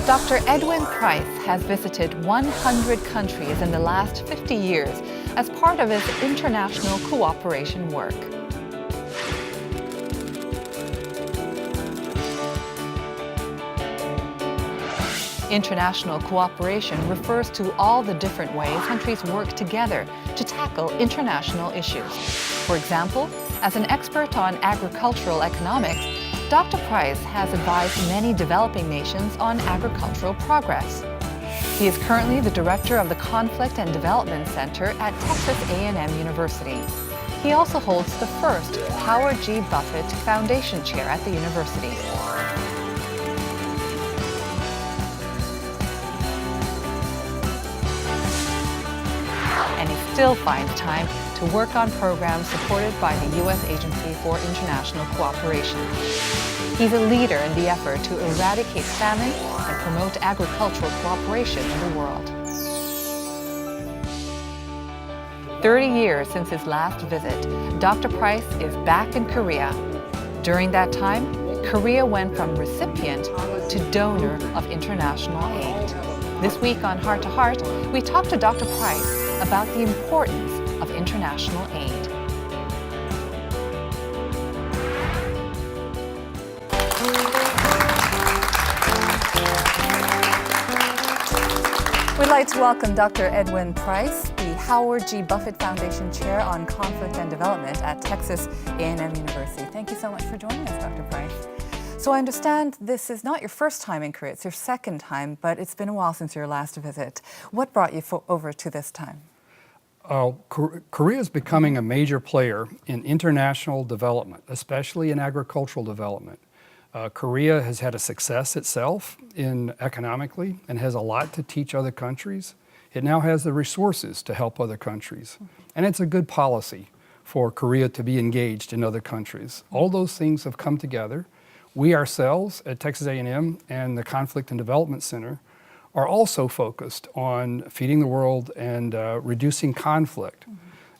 Dr. Edwin Price has visited 100 countries in the last 50 years as part of his international cooperation work. International cooperation refers to all the different ways countries work together to tackle international issues. For example, as an expert on agricultural economics, Dr. Price has advised many developing nations on agricultural progress. He is currently the director of the Conflict and Development Center at Texas A&M University. He also holds the first Howard G. Buffett Foundation Chair at the university. And he still finds time to work on programs supported by the U.S. Agency for International Cooperation. He's a leader in the effort to eradicate famine and promote agricultural cooperation in the world. 30 years since his last visit, Dr. Price is back in Korea. During that time, Korea went from recipient to donor of international aid. This week on Heart to Heart, we talked to Dr. Price about the importance of international aid. We'd like to welcome Dr. Edwin Price, the Howard G. Buffett Foundation Chair on Conflict and Development at Texas A&M University. Thank you so much for joining us, Dr. Price. So I understand this is not your first time in Korea, it's your second time, but it's been a while since your last visit. What brought you over to this time? Korea is becoming a major player in international development, especially in agricultural development. Korea has had a success itself economically and has a lot to teach other countries. It now has the resources to help other countries. And it's a good policy for Korea to be engaged in other countries. All those things have come together. We ourselves at Texas A&M and the Conflict and Development Center are also focused on feeding the world and reducing conflict.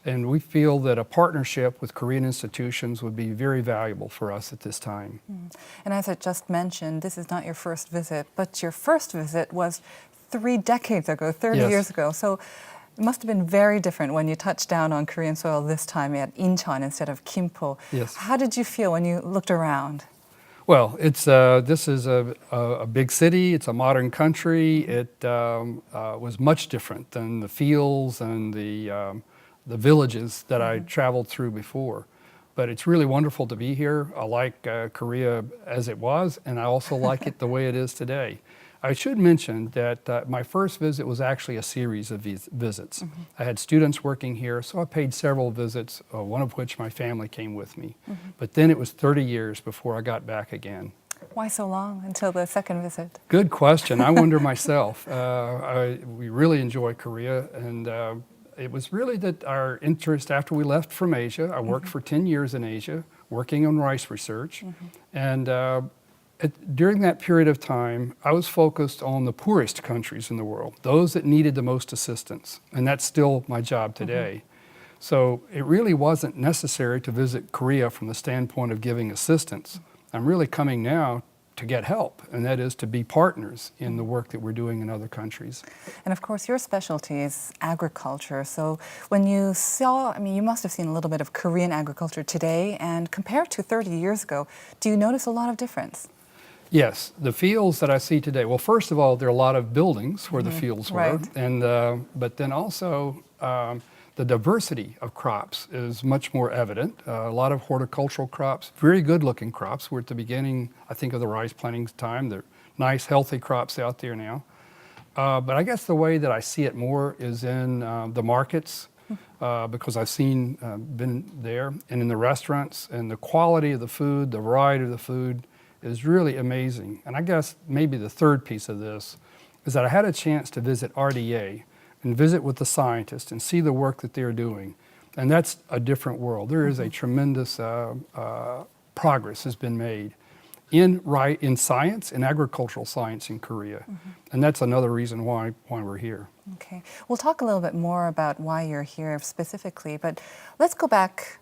And we feel that a partnership with Korean institutions would be very valuable for us at this time. And as I just mentioned, this is not your first visit, but your first visit was 3 decades ago, 30 years ago. So it must have been very different when you touched down on Korean soil this time at Incheon instead of Gimpo. Yes. How did you feel when you looked around? Well, this is a big city, it's a modern country. It was much different than the fields and the villages that I traveled through before. But it's really wonderful to be here. I like Korea as it was, and I also like it the way it is today. I should mention that my first visit was actually a series of visits. I had students working here, so I paid several visits, one of which my family came with me. But then it was 30 years before I got back again. Why so long until the second visit? Good question. I wonder myself. We really enjoy Korea, and it was really that our interest after we left from Asia. I worked for 10 years in Asia, working on rice research. And during that period of time, I was focused on the poorest countries in the world, those that needed the most assistance. And that's still my job today. So it really wasn't necessary to visit Korea from the standpoint of giving assistance. I'm really coming now to get help, and that is to be partners in the work that we're doing in other countries. And of course, your specialty is agriculture. So when you saw, you must have seen a little bit of Korean agriculture today, and compared to 30 years ago, do you notice a lot of difference? Yes, the fields that I see today, well, first of all, there are a lot of buildings where the fields were, and but then also the diversity of crops is much more evident. A lot of horticultural crops, very good-looking crops. We're at the beginning, I think, of the rice planting time. They're nice, healthy crops out there now. But I guess the way that I see it more is in the markets, because I've been there, and in the restaurants, and the quality of the food, the variety of the food is really amazing. And I guess maybe the third piece of this is that I had a chance to visit RDA and visit with the scientists and see the work that they're doing. And that's a different world. There is a tremendous progress has been made in science, in agricultural science in Korea. And that's another reason why we're here. Okay. We'll talk a little bit more about why you're here specifically, but let's go back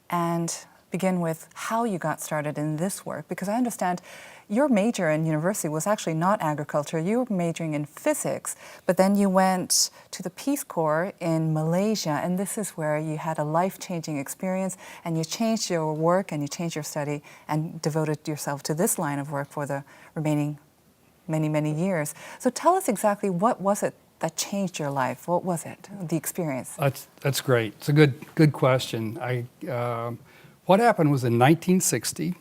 and begin with how you got started in this work, because I understand your major in university was actually not agriculture. You were majoring in physics, but then you went to the Peace Corps in Malaysia, and this is where you had a life-changing experience, and you changed your work and you changed your study and devoted yourself to this line of work for the remaining many, many years. So tell us exactly, what was it that changed your life? What was it, the experience? That's great. It's a good question. What happened was in 1960,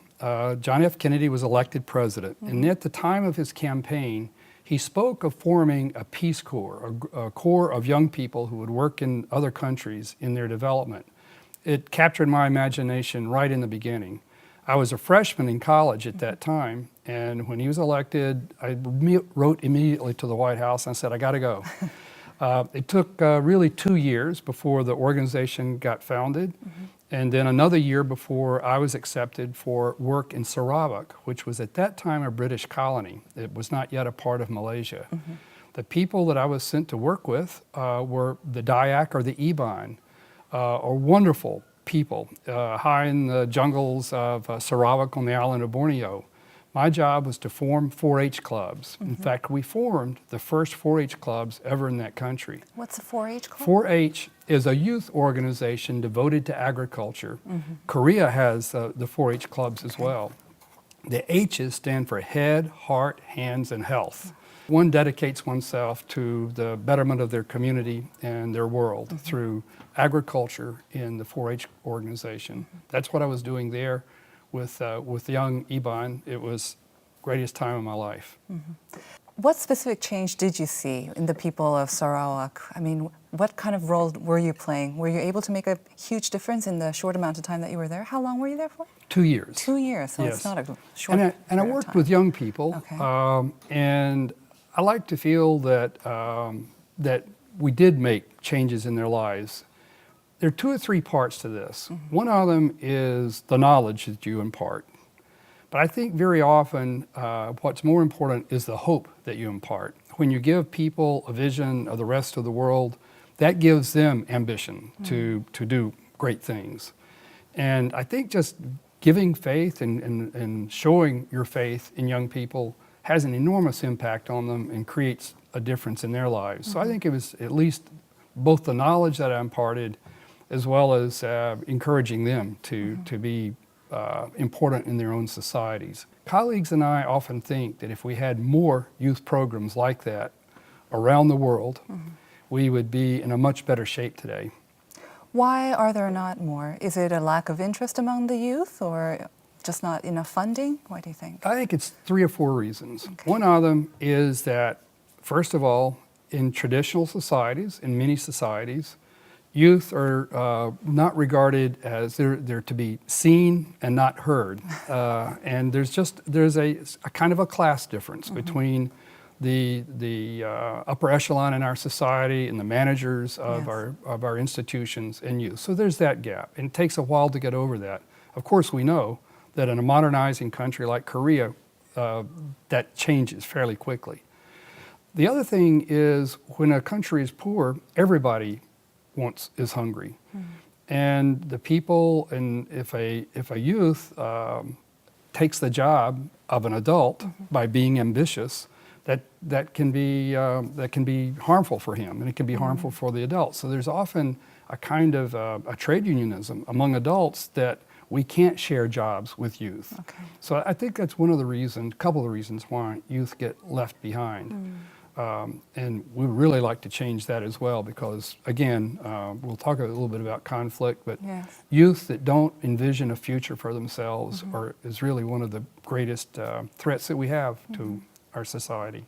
John F. Kennedy was elected president, and at the time of his campaign, he spoke of forming a Peace Corps, a corps of young people who would work in other countries in their development. It captured my imagination right in the beginning. I was a freshman in college at that time, and when he was elected, I wrote immediately to the White House and I said, I gotta go. It took really 2 years before the organization got founded, and then another year before I was accepted for work in Sarawak, which was at that time a British colony. It was not yet a part of Malaysia. The people that I was sent to work with were the Dayak or the Iban, are wonderful people high in the jungles of Sarawak on the island of Borneo. My job was to form 4-H clubs. In fact, we formed the first 4-H clubs ever in that country. What's a 4-H club? 4-H is a youth organization devoted to agriculture. Korea has the 4-H clubs as well. The H's stand for head, heart, hands, and health. One dedicates oneself to the betterment of their community and their world through agriculture in the 4-H organization. That's what I was doing there with young Iban. It was the greatest time of my life. What specific change did you see in the people of Sarawak? I mean, what kind of role were you playing? Were you able to make a huge difference in the short amount of time that you were there? How long were you there for? 2 years. 2 years, so Yes. it's not a short And I worked with young people, and I like to feel that, that we did make changes in their lives. There are 2 or 3 parts to this. One of them is the knowledge that you impart. But I think very often what's more important is the hope that you impart. When you give people a vision of the rest of the world, that gives them ambition to do great things. And I think just giving faith and showing your faith in young people has an enormous impact on them and creates a difference in their lives. So I think it was at least both the knowledge that I imparted as well as encouraging them to be important in their own societies. Colleagues and I often think that if we had more youth programs like that around the world, we would be in a much better shape today. Why are there not more? Is it a lack of interest among the youth, or just not enough funding? What do you think? I think it's 3 or 4 reasons. One of them is that, first of all, in traditional societies, in many societies, youth are not regarded as they're to be seen and not heard, and there's a kind of a class difference between the upper echelon in our society and the managers of our institutions and youth. So there's that gap, and it takes a while to get over that. Of course, we know that in a modernizing country like Korea, that changes fairly quickly. The other thing is, when a country is poor, everybody is hungry, and the people, and if a youth takes the job of an adult by being ambitious, that can be harmful for him, and it can be harmful for the adult. So there's often a kind of a trade unionism among adults that we can't share jobs with youth. So I think that's one of the reasons, a couple of the reasons why youth get left behind. And we would really like to change that as well, because again, we'll talk a little bit about conflict, but youth that don't envision a future for themselves is really one of the greatest threats that we have to our society.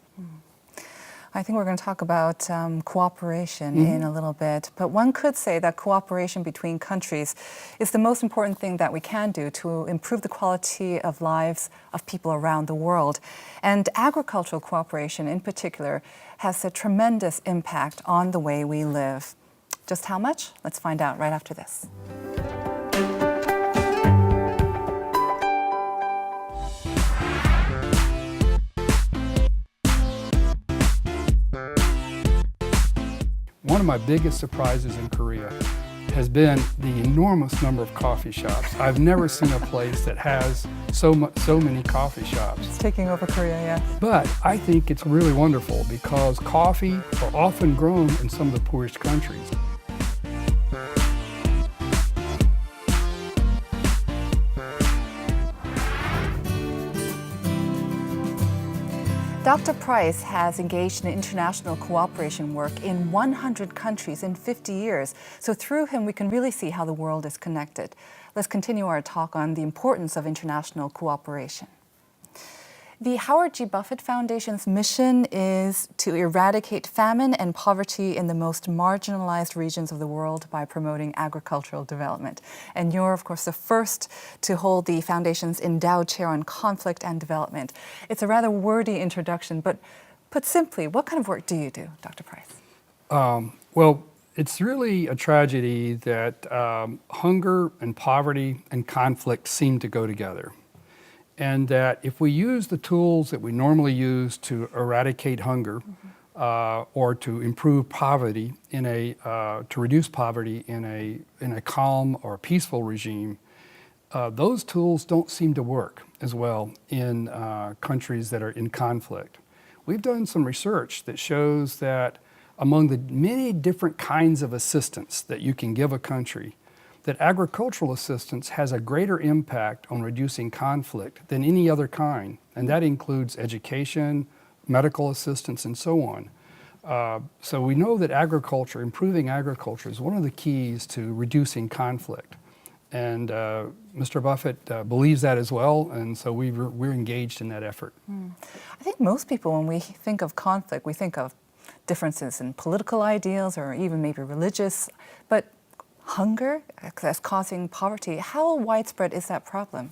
I think we're going to talk about cooperation in a little bit, but one could say that cooperation between countries is the most important thing that we can do to improve the quality of lives of people around the world. And agricultural cooperation in particular has a tremendous impact on the way we live. Just how much? Let's find out right after this. One of my biggest surprises in Korea has been the enormous number of coffee shops. I've never seen a place that has so many coffee shops. It's taking over Korea, yeah. But I think it's really wonderful because coffee are often grown in some of the poorest countries. Dr. Price has engaged in international cooperation work in 100 countries in 50 years. So through him, we can really see how the world is connected. Let's continue our talk on the importance of international cooperation. The Howard G. Buffett Foundation's mission is to eradicate famine and poverty in the most marginalized regions of the world by promoting agricultural development. And you're, of course, the first to hold the Foundation's endowed chair on conflict and development. It's a rather wordy introduction, but put simply, what kind of work do you do, Dr. Price? Well, it's really a tragedy that hunger and poverty and conflict seem to go together. And that if we use the tools that we normally use to eradicate hunger or to improve poverty to reduce poverty in a calm or peaceful regime, those tools don't seem to work as well in countries that are in conflict. We've done some research that shows that among the many different kinds of assistance that you can give a country, that agricultural assistance has a greater impact on reducing conflict than any other kind, and that includes education, medical assistance, and so on. So we know that improving agriculture is one of the keys to reducing conflict. And Mr. Buffett believes that as well, and so we're engaged in that effort. I think most people, when we think of conflict, we think of differences in political ideals or even maybe religious, but hunger that's causing poverty, how widespread is that problem?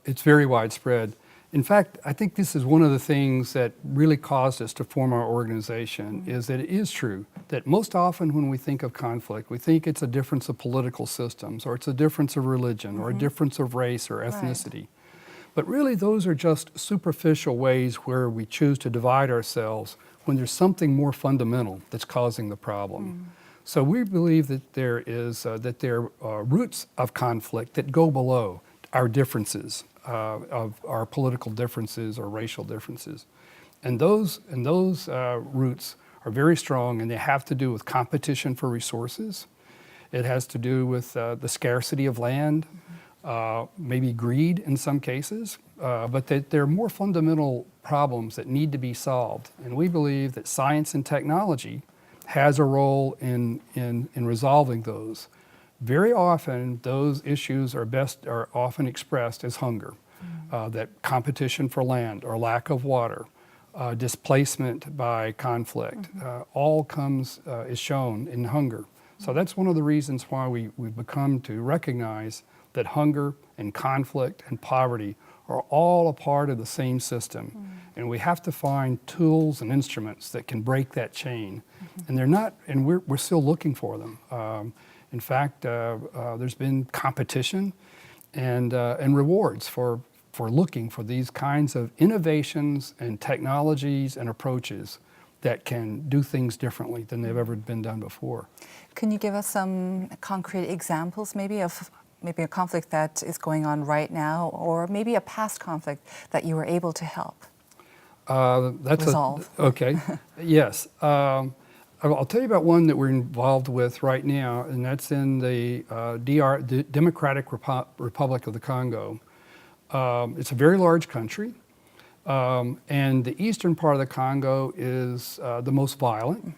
It's very widespread. In fact, I think this is one of the things that really caused us to form our organization, is that it is true that most often when we think of conflict, we think it's a difference of political systems, or it's a difference of religion, or a difference of race or ethnicity. Right. But really those are just superficial ways where we choose to divide ourselves when there's something more fundamental that's causing the problem. So we believe that there are roots of conflict that go below our differences, of our political differences or racial differences. And those roots are very strong, and they have to do with competition for resources. It has to do with the scarcity of land, maybe greed in some cases, but there are more fundamental problems that need to be solved. And we believe that science and technology has a role in resolving those. Very often, those issues are often expressed as hunger, that competition for land or lack of water, displacement by conflict, all is shown in hunger. So that's one of the reasons why we've become to recognize that hunger and conflict and poverty are all a part of the same system. And we have to find tools and instruments that can break that chain. And they're not, and we're still looking for them. In fact, there's been competition and rewards for looking for these kinds of innovations and technologies and approaches that can do things differently than they've ever been done before. Can you give us some concrete examples maybe of a conflict that is going on right now, or maybe a past conflict that you were able to help resolve? Okay, yes. I'll tell you about one that we're involved with right now, and that's in the Democratic Republic of the Congo. It's a very large country, and the eastern part of the Congo is the most violent.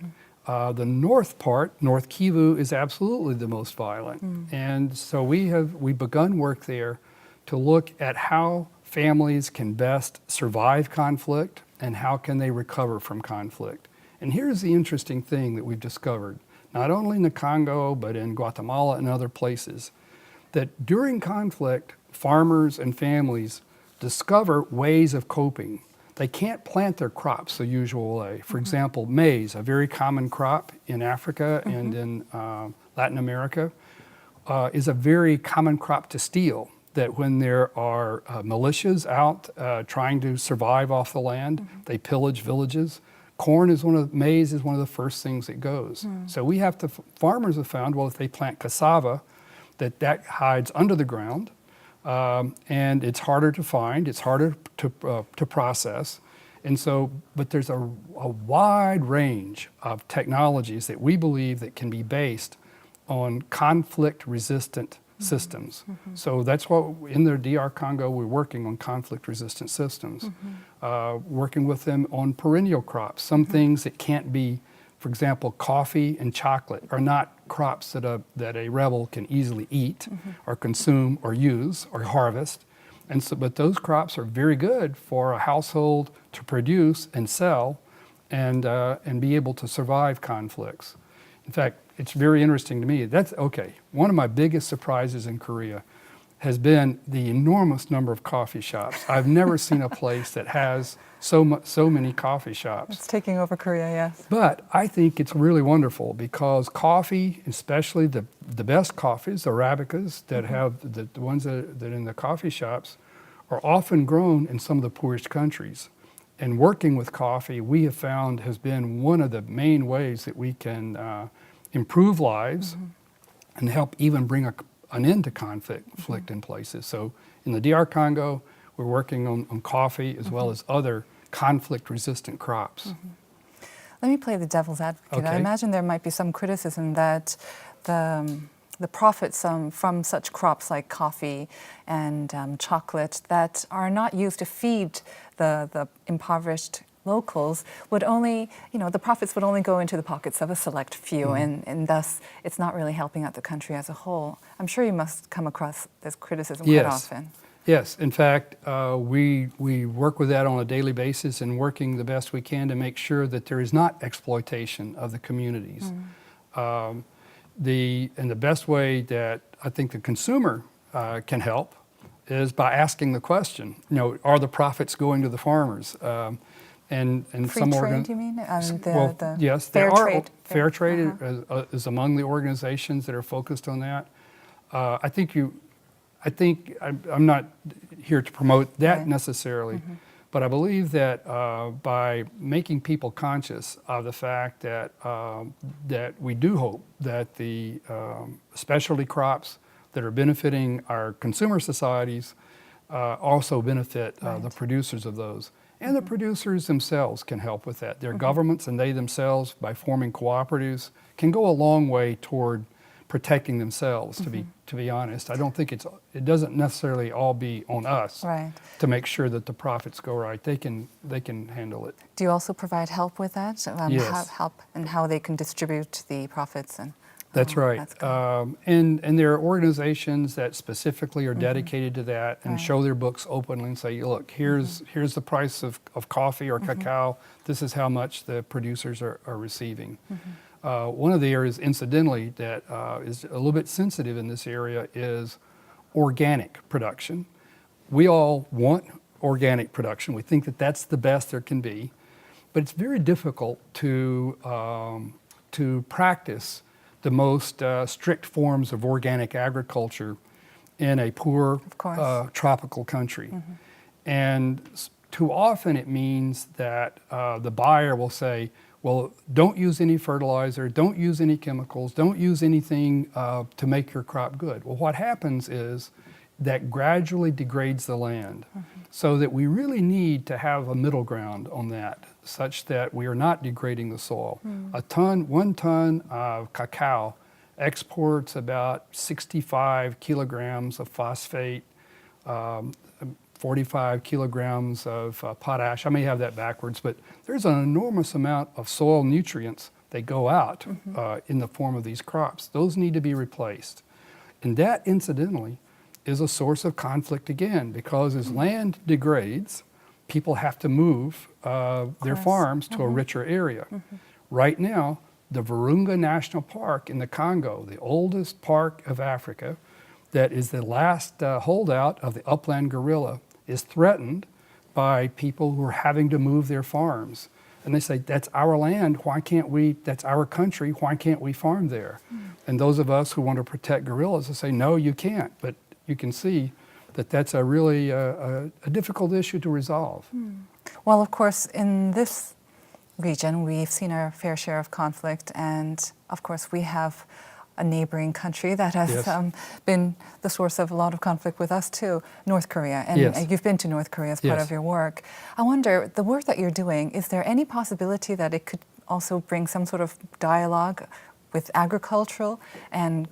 The north part, North Kivu, is absolutely the most violent. And so we've begun work there to look at how families can best survive conflict and how can they recover from conflict. And here's the interesting thing that we've discovered, not only in the Congo, but in Guatemala and other places, that during conflict, farmers and families discover ways of coping. They can't plant their crops the usual way. For example, maize, a very common crop in Africa and in Latin America, is a very common crop to steal. That when there are militias out trying to survive off the land, they pillage villages. maize is one of the first things that goes. So we have to, farmers have found, well, if they plant cassava, that hides under the ground, and it's harder to find, it's harder to process. And so, but there's a wide range of technologies that we believe that can be based on conflict-resistant systems. So that's what, in the DR Congo, we're working on conflict-resistant systems. Working with them on perennial crops, some things that can't be, for example, coffee and chocolate are not crops that a rebel can easily eat or consume or use or harvest. And so, but those crops are very good for a household to produce and sell and be able to survive conflicts. In fact, it's very interesting to me. That's okay. One of my biggest surprises in Korea has been the enormous number of coffee shops. I've never seen a place that has so many coffee shops. It's taking over Korea, yes. But I think it's really wonderful because coffee, especially the best coffees, the Arabicas that have the ones that in the coffee shops, are often grown in some of the poorest countries. And working with coffee, we have found has been one of the main ways that we can improve lives and help even bring an end to conflict in places. So in the DR Congo, we're working on coffee as well as other conflict-resistant crops. Let me play the devil's advocate. Okay. I imagine there might be some criticism that the profits from such crops like coffee and chocolate that are not used to feed the impoverished locals would only, the profits would only go into the pockets of a select few, and thus it's not really helping out the country as a whole. I'm sure you must come across this criticism quite often. Yes, in fact, we work with that on a daily basis and working the best we can to make sure that there is not exploitation of the communities. And the best way that I think the consumer can help is by asking the question, are the profits going to the farmers? And free trade, you mean? Yes, fair trade. Fair trade is among the organizations that are focused on that. I'm not here to promote that necessarily, but I believe that by making people conscious of the fact that that we do hope that the specialty crops that are benefiting our consumer societies also benefit the producers of those. And the producers themselves can help with that. Their governments and they themselves, by forming cooperatives, can go a long way toward protecting themselves, to be honest. I don't think it doesn't necessarily all be on us to make sure that the profits go right. They can handle it. Do you also provide help with that? Yes. Help and how they can distribute the profits? That's right. And there are organizations that specifically are dedicated to that and show their books openly and say, look, here's the price of coffee or cacao. This is how much the producers are receiving. One of the areas, incidentally, that is a little bit sensitive in this area is organic production. We all want organic production. We think that that's the best there can be, but it's very difficult to practice the most strict forms of organic agriculture in a poor tropical country. And too often it means that the buyer will say, well, don't use any fertilizer, don't use any chemicals, don't use anything to make your crop good. Well, what happens is that gradually degrades the land, so that we really need to have a middle ground on that, such that we are not degrading the soil. 1 ton of cacao exports about 65 kilograms of phosphate, 45 kilograms of potash. I may have that backwards, but there's an enormous amount of soil nutrients that go out in the form of these crops. Those need to be replaced. And that, incidentally, is a source of conflict again, because as land degrades, people have to move their farms to a richer area. Right now, the Virunga National Park in the Congo, the oldest park of Africa, that is the last holdout of the upland gorilla, is threatened by people who are having to move their farms. And they say, that's our land, why can't we, that's our country, why can't we farm there? And those of us who want to protect gorillas will say, no, you can't. But you can see that that's a really a difficult issue to resolve. Well, of course, in this region, we've seen our fair share of conflict, and of course we have a neighboring country that has Yes. been the source of a lot of conflict with us too, North Korea. And Yes. you've been to North Korea as part Yes. of your work. I wonder, the work that you're doing, is there any possibility that it could also bring some sort of dialogue with agricultural and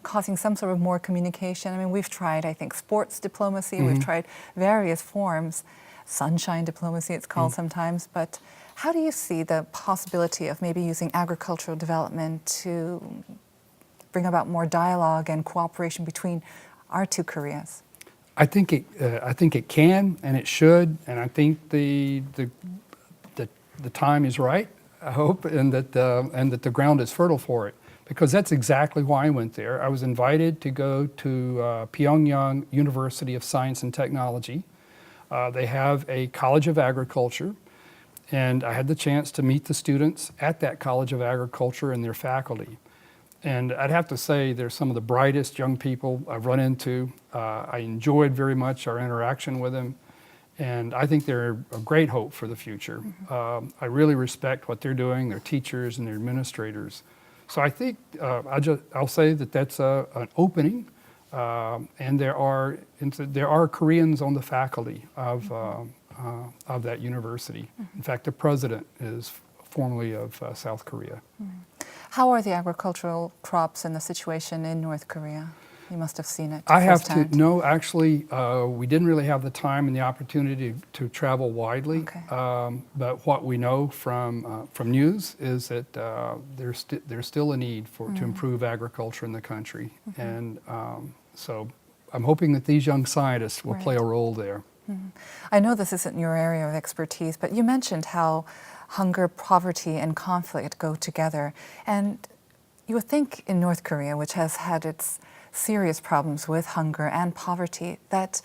causing some sort of more communication? I mean, we've tried, I think, sports diplomacy, we've tried various forms, sunshine diplomacy it's called sometimes, but how do you see the possibility of maybe using agricultural development to bring about more dialogue and cooperation between our two Koreas? I think it can and it should, and I think the time is right, I hope, and that the ground is fertile for it, because that's exactly why I went there. I was invited to go to Pyongyang University of Science and Technology. They have a College of Agriculture, and I had the chance to meet the students at that College of Agriculture and their faculty. And I'd have to say they're some of the brightest young people I've run into. I enjoyed very much our interaction with them, and I think they're a great hope for the future. I really respect what they're doing, their teachers and their administrators. So I think I'll say that that's an opening, and there are Koreans on the faculty of that university. In fact, the president is formerly of South Korea. How are the agricultural crops and the situation in North Korea? You must have seen it I have firsthand. to, no, actually, we didn't really have the time and the opportunity to travel widely. Okay. But what we know from news is that there's still a need to improve agriculture in the country. And so I'm hoping that these young scientists will play a role there. I know this isn't your area of expertise, but you mentioned how hunger, poverty, and conflict go together. And you would think in North Korea, which has had its serious problems with hunger and poverty, that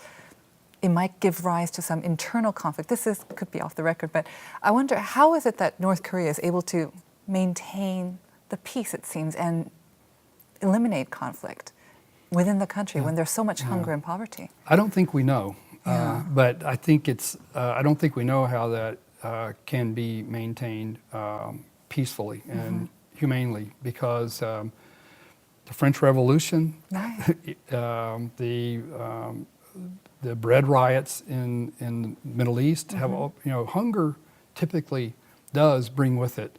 it might give rise to some internal conflict. Could be off the record, but I wonder, how is it that North Korea is able to maintain the peace, it seems, and eliminate conflict within the country when there's so much hunger and poverty? I don't think we know, but I think I don't think we know how that can be maintained peacefully and humanely, because the French Revolution, the bread riots in the Middle East have, hunger typically does bring with it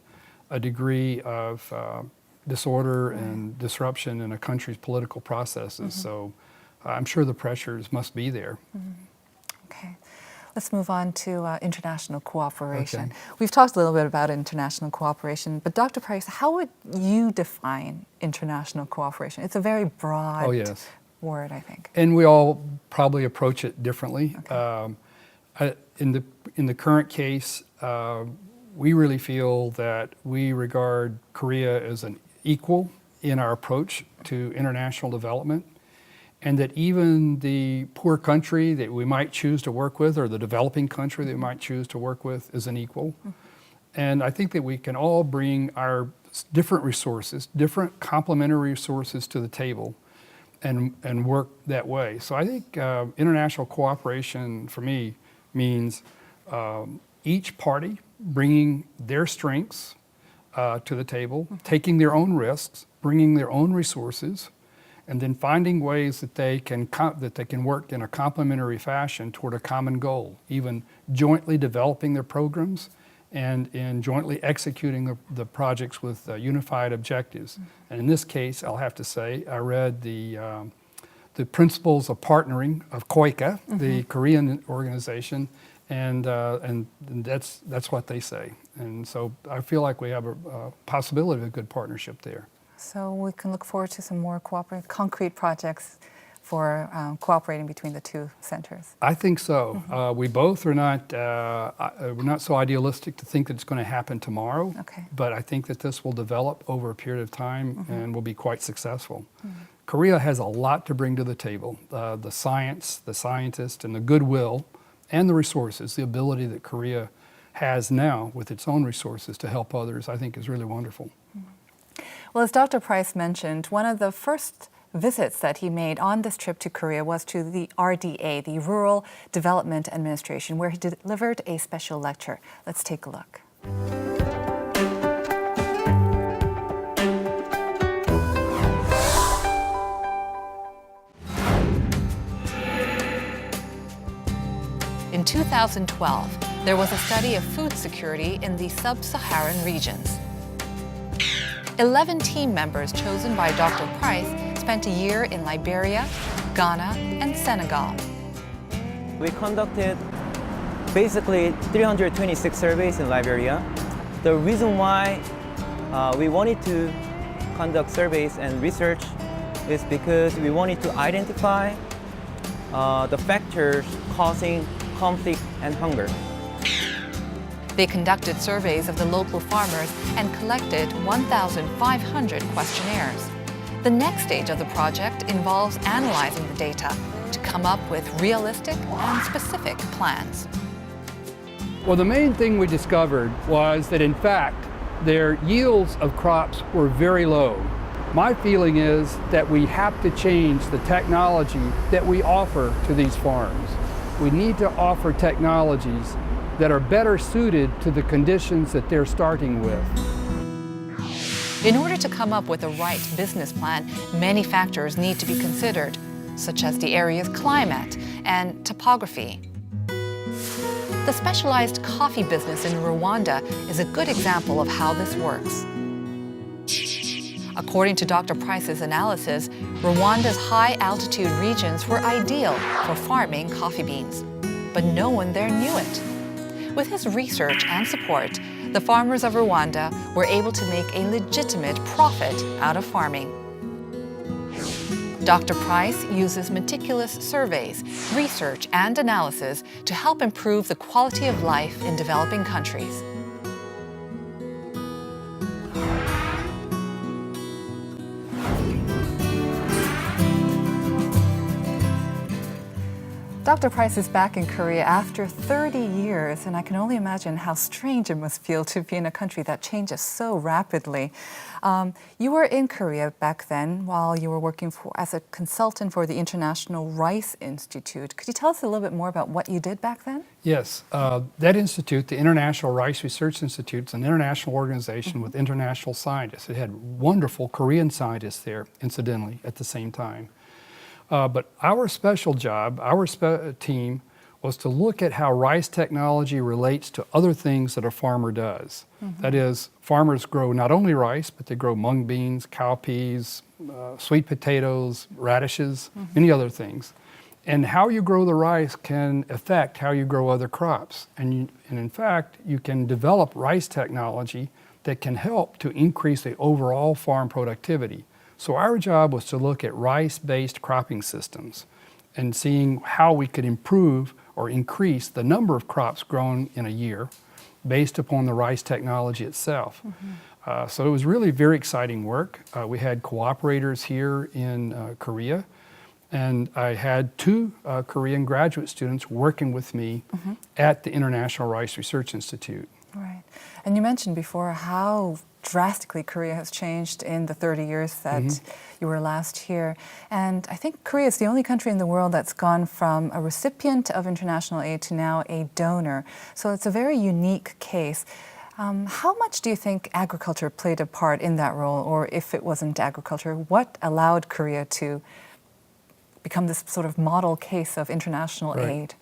a degree of disorder and disruption in a country's political processes. So I'm sure the pressures must be there. Okay. Let's move on to international cooperation. Okay. We've talked a little bit about international cooperation, but Dr. Price, how would you define international cooperation? It's a very broad word, I think. And we all probably approach it differently. Okay. In the current case, we really feel that we regard Korea as an equal in our approach to international development, and that even the poor country that we might choose to work with, or the developing country that we might choose to work with, is an equal. And I think that we can all bring our different resources, different complementary resources to the table, and work that way. So I think international cooperation for me means each party bringing their strengths to the table, taking their own risks, bringing their own resources, and then finding ways that they can work in a complementary fashion toward a common goal, even jointly developing their programs and in jointly executing the projects with unified objectives. And in this case, I'll have to say, I read the principles of partnering of KOICA, the Korean organization, and that's what they say. And so I feel like we have a possibility of a good partnership there. So we can look forward to some more concrete projects for cooperating between the two centers. I think so. We both are we're not so idealistic to think that it's going to happen tomorrow. Okay. But I think that this will develop over a period of time and will be quite successful. Korea has a lot to bring to the table. The science, the scientists, and the goodwill, and the resources, the ability that Korea has now with its own resources to help others, I think is really wonderful. Well, as Dr. Price mentioned, one of the first visits that he made on this trip to Korea was to the RDA, the Rural Development Administration, where he delivered a special lecture. Let's take a look. In 2012, there was a study of food security in the sub-Saharan regions. 11 team members chosen by Dr. Price spent a year in Liberia, Ghana, and Senegal. We conducted basically 326 surveys in Liberia. The reason why we wanted to conduct surveys and research is because we wanted to identify the factors causing conflict and hunger. They conducted surveys of the local farmers and collected 1,500 questionnaires. The next stage of the project involves analyzing the data to come up with realistic and specific plans. Well, the main thing we discovered was that, in fact, their yields of crops were very low. My feeling is that we have to change the technology that we offer to these farms. We need to offer technologies that are better suited to the conditions that they're starting with. In order to come up with the right business plan, many factors need to be considered, such as the area's climate and topography. The specialized coffee business in Rwanda is a good example of how this works. According to Dr. Price's analysis, Rwanda's high-altitude regions were ideal for farming coffee beans, but no one there knew it. With his research and support, the farmers of Rwanda were able to make a legitimate profit out of farming. Dr. Price uses meticulous surveys, research, and analysis to help improve the quality of life in developing countries. Dr. Price is back in Korea after 30 years, and I can only imagine how strange it must feel to be in a country that changes so rapidly. You were in Korea back then while you were working as a consultant for the International Rice Institute. Could you tell us a little bit more about what you did back then? Yes, that institute, the International Rice Research Institute, is an international organization with international scientists. It had wonderful Korean scientists there, incidentally, at the same time. But our special job, our team, was to look at how rice technology relates to other things that a farmer does. That is, farmers grow not only rice, but they grow mung beans, cowpeas, sweet potatoes, radishes, many other things. And how you grow the rice can affect how you grow other crops. And in fact, you can develop rice technology that can help to increase the overall farm productivity. So our job was to look at rice-based cropping systems and seeing how we could improve or increase the number of crops grown in a year based upon the rice technology itself. So it was really very exciting work. We had cooperators here in Korea, and I had 2 Korean graduate students working with me at the International Rice Research Institute. Right. And you mentioned before how drastically Korea has changed in the 30 years that you were last here. And I think Korea is the only country in the world that's gone from a recipient of international aid to now a donor. So it's a very unique case. How much do you think agriculture played a part in that role? Or if it wasn't agriculture, what allowed Korea to become this sort of model case of international aid?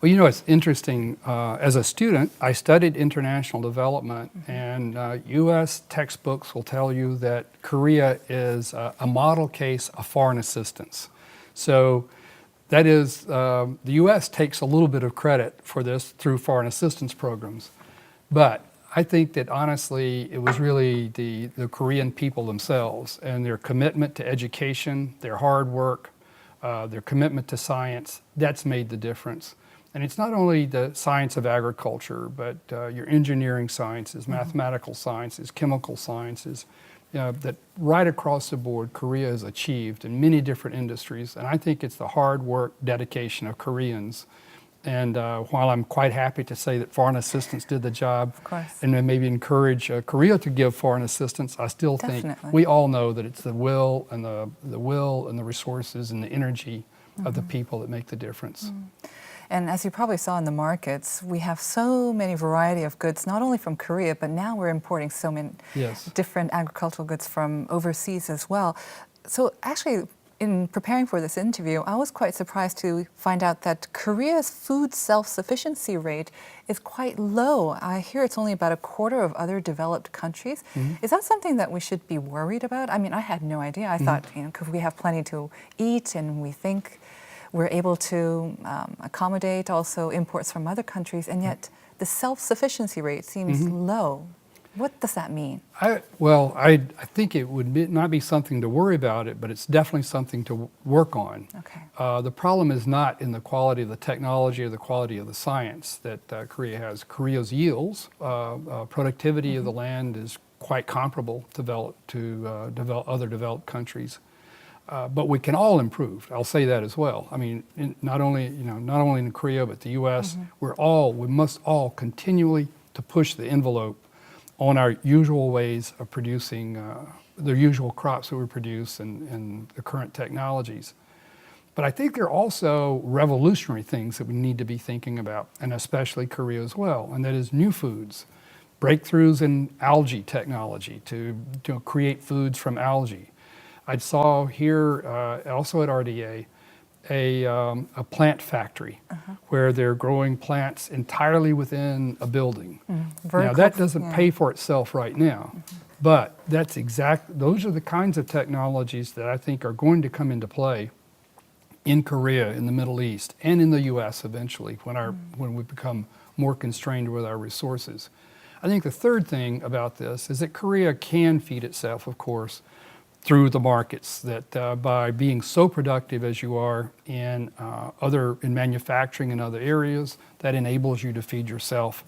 Well, you know, it's interesting. As a student, I studied international development, and U.S. textbooks will tell you that Korea is a model case of foreign assistance. So that is, the U.S. takes a little bit of credit for this through foreign assistance programs. But I think that honestly, it was really the Korean people themselves and their commitment to education, their hard work, their commitment to science, that's made the difference. And it's not only the science of agriculture, but your engineering sciences, mathematical sciences, chemical sciences, that right across the board, Korea has achieved in many different industries. And I think it's the hard work, dedication of Koreans. And while I'm quite happy to say that foreign assistance did the job, and then maybe encourage Korea to give foreign assistance, I still think we all know that it's the will and the resources and the energy of the people that make the difference. And as you probably saw in the markets, we have so many variety of goods, not only from Korea, but now we're importing so many different agricultural goods from overseas as well. So actually, in preparing for this interview, I was quite surprised to find out that Korea's food self-sufficiency rate is quite low. I hear it's only about a quarter of other developed countries. Is that something that we should be worried about? I mean, I had no idea. I thought, because we have plenty to eat and we think we're able to accommodate also imports from other countries, and yet the self-sufficiency rate seems low. What does that mean? I think it would not be something to worry about it, but it's definitely something to work on. Okay. The problem is not in the quality of the technology or the quality of the science that Korea has. Korea's yields, productivity of the land is quite comparable to other developed countries. But we can all improve. I'll say that as well. I mean, not only in Korea, but the U.S. We must all continually to push the envelope on our usual ways of producing the usual crops that we produce and the current technologies. But I think there are also revolutionary things that we need to be thinking about, and especially Korea as well, and that is new foods, breakthroughs in algae technology to create foods from algae. I saw here also at RDA a plant factory where they're growing plants entirely within a building. Now that doesn't pay for itself right now, but those are the kinds of technologies that I think are going to come into play in Korea, in the Middle East, and in the U.S. eventually when we become more constrained with our resources. I think the third thing about this is that Korea can feed itself, of course, through the markets, that by being so productive as you are in manufacturing in other areas, that enables you to feed yourself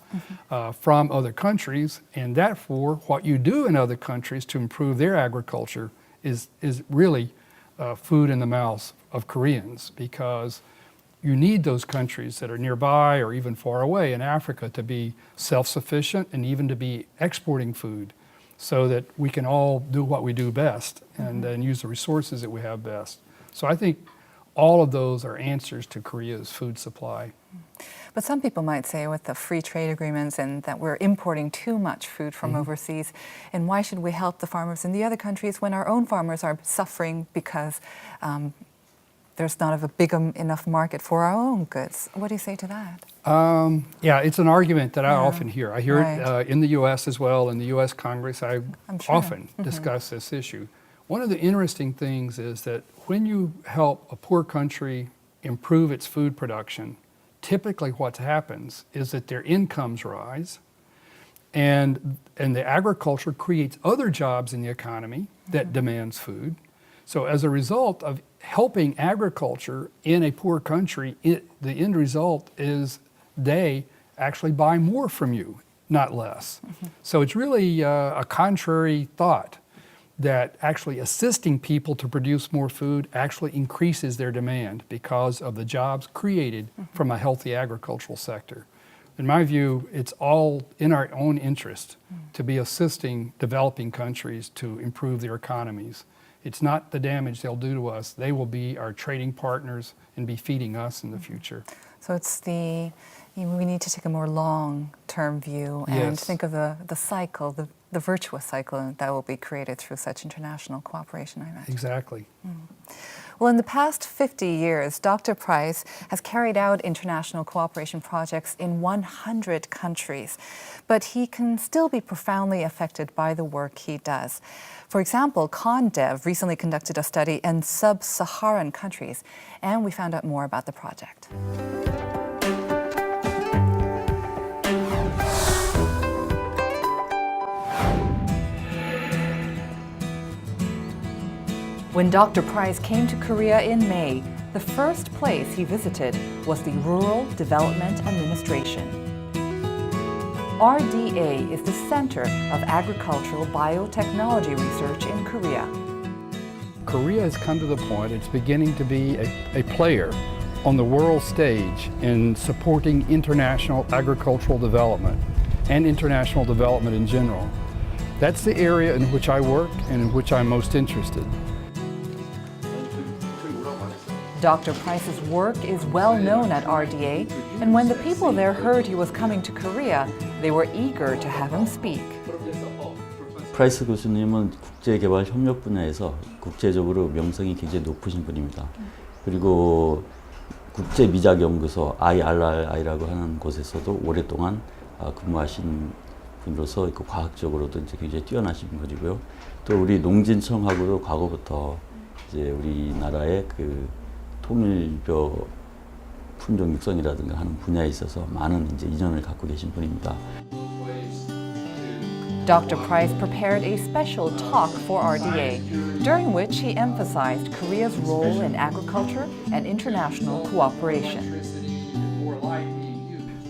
from other countries, and therefore what you do in other countries to improve their agriculture is really food in the mouths of Koreans, because you need those countries that are nearby or even far away in Africa to be self-sufficient and even to be exporting food, so that we can all do what we do best and then use the resources that we have best. So I think all of those are answers to Korea's food supply. But some people might say with the free trade agreements and that we're importing too much food from overseas, and why should we help the farmers in the other countries when our own farmers are suffering because there's not a big enough market for our own goods? What do you say to that? Yeah, it's an argument that I often hear. I hear it in the U.S. as well. In the U.S. Congress, I often discuss this issue. One of the interesting things is that when you help a poor country improve its food production, typically what happens is that their incomes rise, and the agriculture creates other jobs in the economy that demands food. So as a result of helping agriculture in a poor country, the end result is they actually buy more from you, not less. So it's really a contrary thought that actually assisting people to produce more food actually increases their demand because of the jobs created from a healthy agricultural sector. In my view, it's all in our own interest to be assisting developing countries to improve their economies. It's not the damage they'll do to us. They will be our trading partners and be feeding us in the future. So it's we need to take a more long-term view and think of the cycle, the virtuous cycle that will be created through such international cooperation, I imagine. Exactly. Well, in the past 50 years, Dr. Price has carried out international cooperation projects in 100 countries, but he can still be profoundly affected by the work he does. For example, ConDev recently conducted a study in sub-Saharan countries, and we found out more about the project. When Dr. Price came to Korea in May, the first place he visited was the Rural Development Administration. RDA is the center of agricultural biotechnology research in Korea. Korea has come to the point it's beginning to be a player on the world stage in supporting international agricultural development and international development in general. That's the area in which I work and in which I'm most interested. Dr. Price's work is well known at RDA, and when the people there heard he was coming to Korea, they were eager to have him speak. 프라이스 교수님은 국제개발 협력 분야에서 국제적으로 명성이 굉장히 높으신 분입니다. 그리고 국제미작연구소 IRRI라고 하는 곳에서도 오랫동안 근무하신 분으로서 과학적으로도 이제 굉장히 뛰어나신 분이고요. 또 우리 농진청하고도 과거부터 이제 우리나라의 그 통일벼 품종 육성이라든가 하는 분야에 있어서 많은 이제 인연을 갖고 계신 분입니다. Dr. Price prepared a special talk for RDA, during which he emphasized Korea's role in agriculture and international cooperation.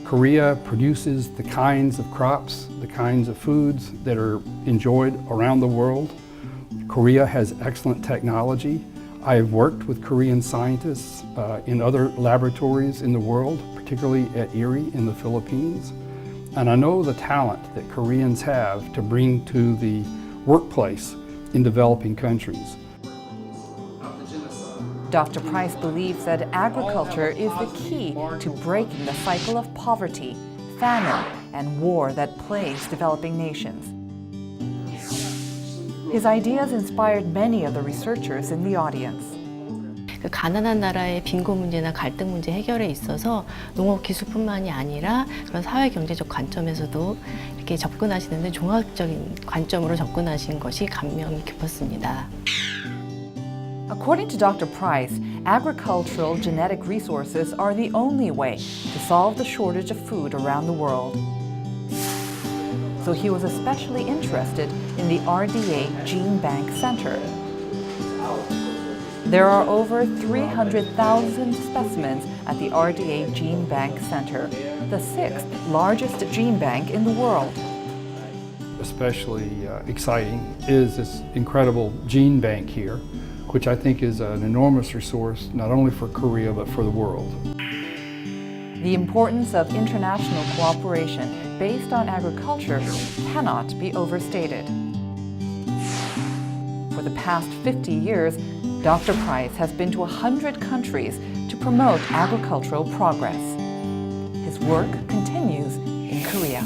Korea produces the kinds of crops, the kinds of foods that are enjoyed around the world. Korea has excellent technology. I have worked with Korean scientists in other laboratories in the world, particularly at Erie in the Philippines. And I know the talent that Koreans have to bring to the workplace in developing countries. Dr. Price believes that agriculture is the key to breaking the cycle of poverty, famine, and war that plagues developing nations. His ideas inspired many of the researchers in the audience. 가난한 나라의 빈곤 문제나 갈등 문제 해결에 있어서 농업 기술뿐만이 아니라 그런 사회 경제적 관점에서도 이렇게 접근하시는데 종합적인 관점으로 접근하신 것이 감명이 깊었습니다. According to Dr. Price, agricultural genetic resources are the only way to solve the shortage of food around the world. So he was especially interested in the RDA Gene Bank Center. There are over 300,000 specimens at the RDA Gene Bank Center, the sixth largest gene bank in the world. Especially exciting is this incredible gene bank here, which I think is an enormous resource not only for Korea but for the world. The importance of international cooperation based on agriculture cannot be overstated. For the past 50 years, Dr. Price has been to 100 countries to promote agricultural progress. His work continues in Korea.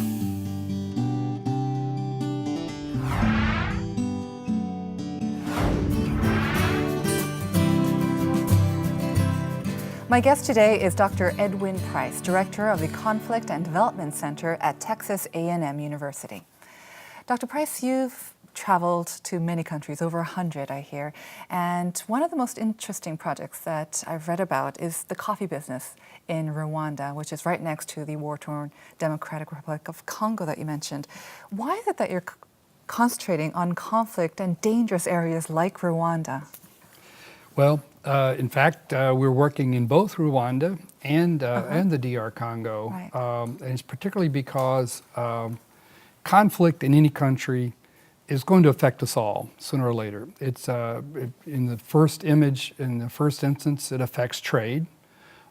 My guest today is Dr. Edwin Price, Director of the Conflict and Development Center at Texas A&M University. Dr. Price, you've traveled to many countries, over 100 I hear, and one of the most interesting projects that I've read about is the coffee business in Rwanda, which is right next to the war-torn Democratic Republic of Congo that you mentioned. Why is it that you're concentrating on conflict and dangerous areas like Rwanda? Well, in fact, we're working in both Rwanda and the DR Congo, Right. And it's particularly because conflict in any country is going to affect us all sooner or later. It's in the first image, in the first instance, it affects trade,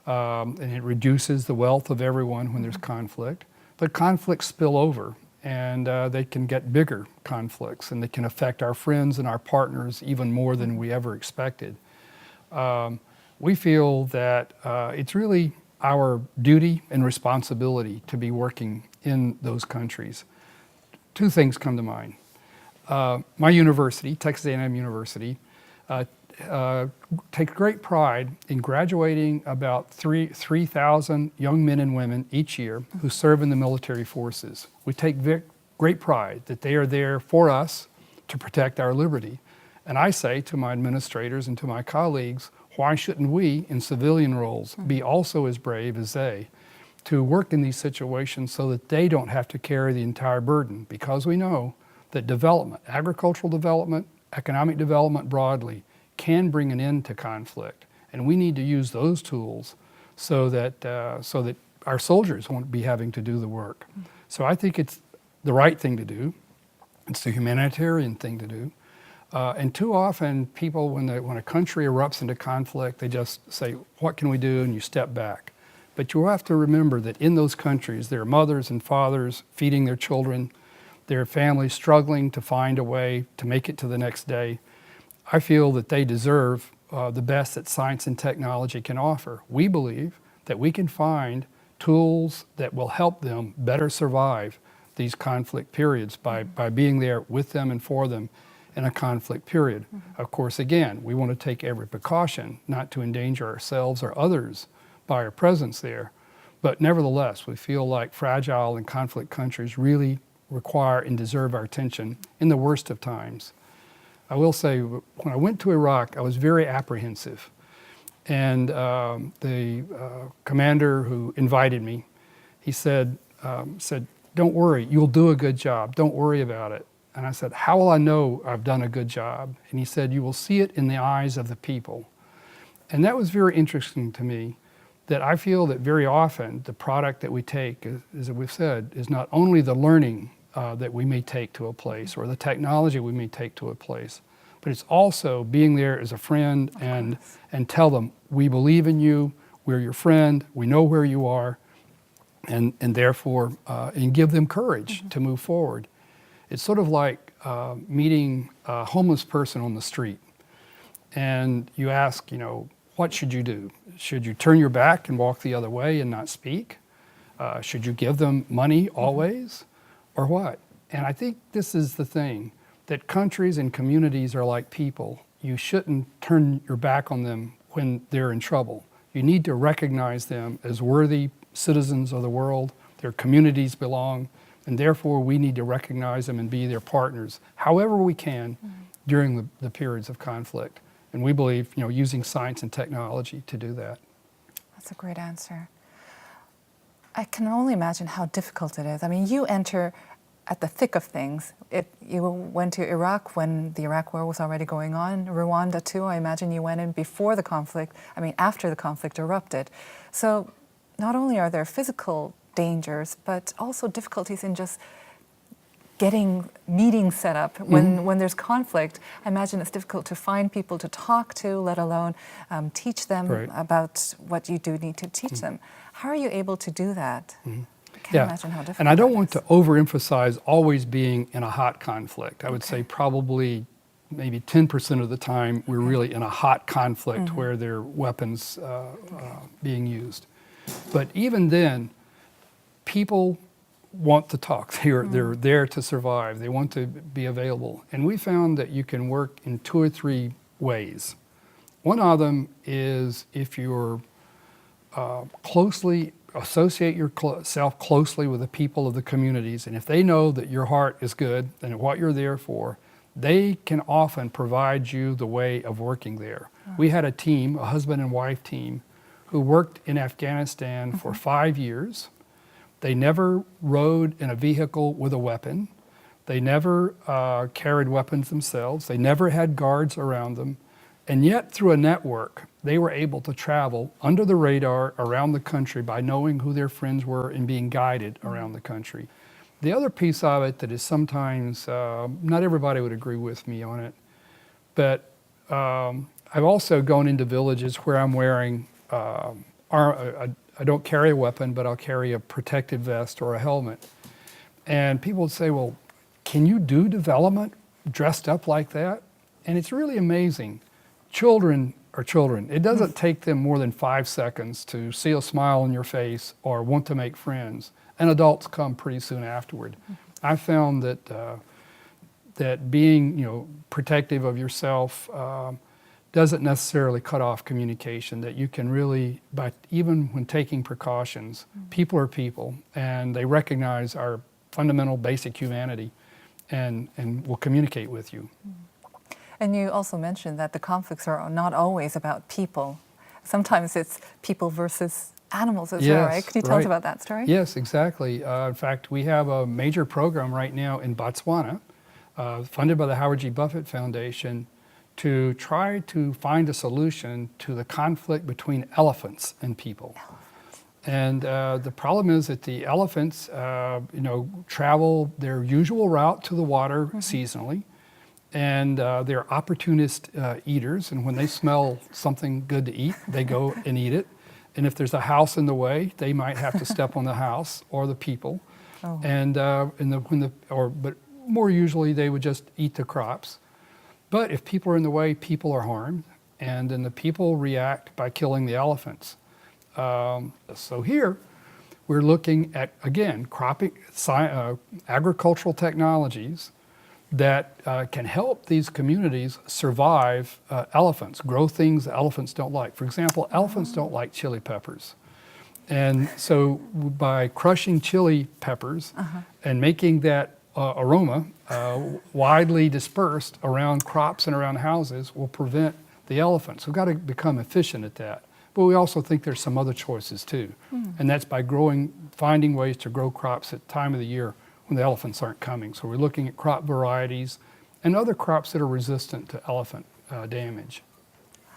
and it reduces the wealth of everyone when there's conflict. But conflicts spill over, and they can get bigger conflicts, and they can affect our friends and our partners even more than we ever expected. We feel that it's really our duty and responsibility to be working in those countries. Two things come to mind. My university, Texas A&M University, takes great pride in graduating about 3,000 young men and women each year who serve in the military forces. We take great pride that they are there for us to protect our liberty. And I say to my administrators and to my colleagues, why shouldn't we, in civilian roles, be also as brave as they to work in these situations so that they don't have to carry the entire burden? Because we know that development, agricultural development, economic development broadly, can bring an end to conflict. And we need to use those tools so that our soldiers won't be having to do the work. So I think it's the right thing to do. It's the humanitarian thing to do. And too often people, when a country erupts into conflict, they just say, what can we do? And you step back. But you have to remember that in those countries, there are mothers and fathers feeding their children, there are families struggling to find a way to make it to the next day. I feel that they deserve the best that science and technology can offer. We believe that we can find tools that will help them better survive these conflict periods by being there with them and for them in a conflict period. Of course, again, we want to take every precaution not to endanger ourselves or others by our presence there. But nevertheless, we feel like fragile and conflict countries really require and deserve our attention in the worst of times. I will say, when I went to Iraq, I was very apprehensive. And the commander who invited me, he said, "Don't worry, you'll do a good job. Don't worry about it." And I said, "How will I know I've done a good job?" And he said, "You will see it in the eyes of the people." And that was very interesting to me, that I feel that very often the product that we take, as we've said, is not only the learning that we may take to a place or the technology we may take to a place, but it's also being there as a friend and tell them, we believe in you, we're your friend, we know where you are, and therefore, and give them courage to move forward. It's sort of like meeting a homeless person on the street, and you ask, what should you do? Should you turn your back and walk the other way and not speak? Should you give them money always? Or what? And I think this is the thing, that countries and communities are like people. You shouldn't turn your back on them when they're in trouble. You need to recognize them as worthy citizens of the world. Their communities belong, and therefore we need to recognize them and be their partners, however we can, during the periods of conflict. And we believe, using science and technology to do that. That's a great answer. I can only imagine how difficult it is. I mean, you enter at the thick of things. You went to Iraq when the Iraq War was already going on. Rwanda too, I imagine you went in before the conflict, after the conflict erupted. So not only are there physical dangers, but also difficulties in just getting meetings set up when there's conflict. I imagine it's difficult to find people to talk to, let alone teach them about what you do need to teach them. How are you able to do that? I can't imagine how difficult. And I don't want to overemphasize always being in a hot conflict. I would say probably maybe 10% of the time we're really in a hot conflict where there are weapons being used. But even then, people want to talk. They're there to survive. They want to be available. And we found that you can work in 2 or 3 ways. One of them is if you're associate yourself closely with the people of the communities, and if they know that your heart is good and what you're there for, they can often provide you the way of working there. We had a team, a husband and wife team, who worked in Afghanistan for 5 years. They never rode in a vehicle with a weapon. They never carried weapons themselves. They never had guards around them. And yet, through a network, they were able to travel under the radar around the country by knowing who their friends were and being guided around the country. The other piece of it that is sometimes, not everybody would agree with me on it, but I've also gone into villages where I'm wearing, I don't carry a weapon, but I'll carry a protective vest or a helmet. And people would say, well, can you do development dressed up like that? And it's really amazing. Children are children. It doesn't take them more than 5 seconds to see a smile on your face or want to make friends. And adults come pretty soon afterward. I found that that being, protective of yourself doesn't necessarily cut off communication, that you can really, but even when taking precautions, people are people, and they recognize our fundamental basic humanity and will communicate with you. And you also mentioned that the conflicts are not always about people. Sometimes it's people versus animals as well, right? Can you tell us about that story? Yes, exactly. In fact, we have a major program right now in Botswana, funded by the Howard G. Buffett Foundation, to try to find a solution to the conflict between elephants and people. And the problem is that the elephants, travel their usual route to the water seasonally, and they're opportunist eaters, and when they smell something good to eat, they go and eat it. And if there's a house in the way, they might have to step on the house or the people. But more usually they would just eat the crops. But if people are in the way, people are harmed. and then the people react by killing the elephants. So here, we're looking at, again, agricultural technologies that can help these communities survive elephants, grow things that elephants don't like. For example, elephants don't like chili peppers. And so by crushing chili peppers and making that aroma widely dispersed around crops and around houses will prevent the elephants. We've got to become efficient at that. But we also think there's some other choices too. And that's by finding ways to grow crops at the time of the year when the elephants aren't coming. So we're looking at crop varieties and other crops that are resistant to elephant damage.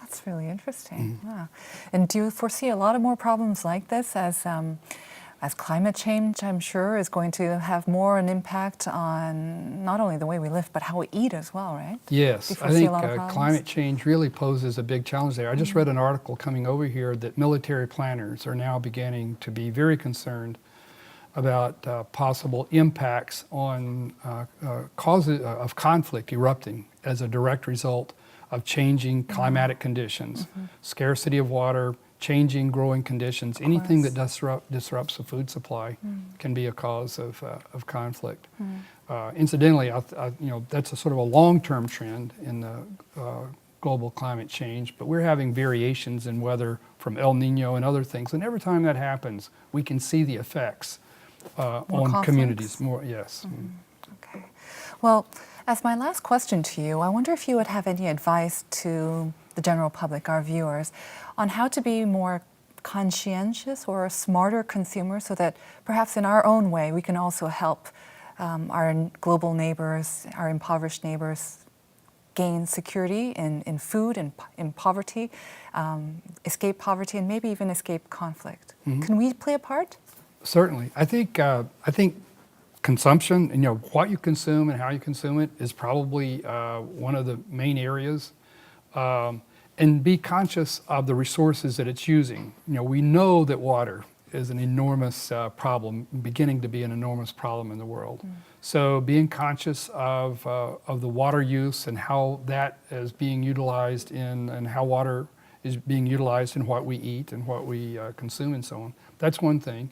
That's really interesting. Wow. And do you foresee a lot of more problems like this as climate change, I'm sure, is going to have more an impact on not only the way we live, but how we eat as well, right? Yes, I think climate change really poses a big challenge there. I just read an article coming over here that military planners are now beginning to be very concerned about possible impacts on causes of conflict erupting as a direct result of changing climatic conditions, scarcity of water, changing growing conditions, anything that disrupts the food supply can be a cause of conflict. Incidentally, that's a sort of a long-term trend in the global climate change, but we're having variations in weather from El Nino and other things, and every time that happens, we can see the effects on communities. Yes. Okay. Well, as my last question to you, I wonder if you would have any advice to the general public, our viewers, on how to be more conscientious or smarter consumers so that perhaps in our own way we can also help our global neighbors, our impoverished neighbors, gain security in food and in poverty, escape poverty, and maybe even escape conflict. Can we play a part? Certainly. I think consumption, and what you consume and how you consume it is probably one of the main areas. And be conscious of the resources that it's using. We know that water is an enormous problem, beginning to be an enormous problem in the world. So being conscious of the water use and how that is being utilized and how water is being utilized in what we eat and what we consume and so on. That's one thing.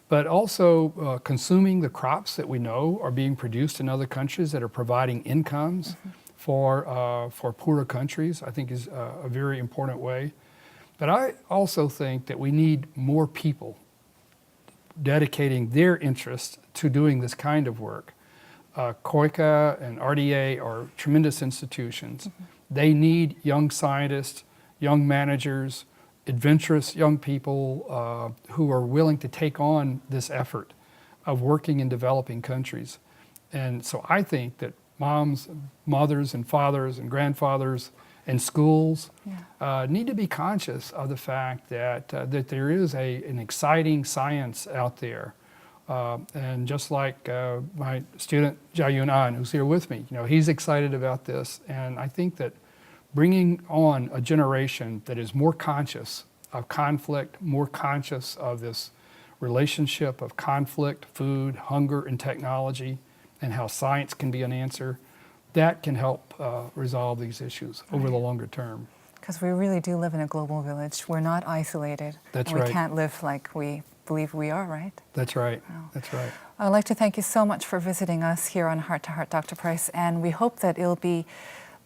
But also consuming the crops that we know are being produced in other countries that are providing incomes for poorer countries, I think is a very important way. But I also think that we need more people dedicating their interest to doing this kind of work. COICA and RDA are tremendous institutions. They need young scientists, young managers, adventurous young people who are willing to take on this effort of working in developing countries. And so I think that mothers and fathers and grandfathers and schools need to be conscious of the fact that there is an exciting science out there. And just like my student Jia-Yun An, who's here with me, he's excited about this. And I think that bringing on a generation that is more conscious of conflict, more conscious of this relationship of conflict, food, hunger, and technology, and how science can be an answer, that can help resolve these issues over the longer term. Because we really do live in a global village. We're not isolated. That's right. We can't live like we believe we are, right? That's right. Wow. That's right. I'd like to thank you so much for visiting us here on Heart to Heart, Dr. Price, and we hope that it'll be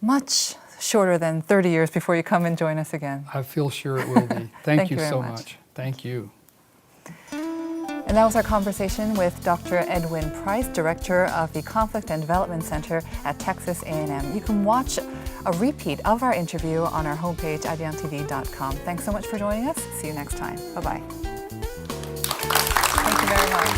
much shorter than 30 years before you come and join us again. I feel sure it will be. Thank you so much. Thank you. And that was our conversation with Dr. Edwin Price, Director of the Conflict and Development Center at Texas A&M. You can watch a repeat of our interview on our homepage, arirangtv.com. Thanks so much for joining us. See you next time. Bye-bye. Thank you very much.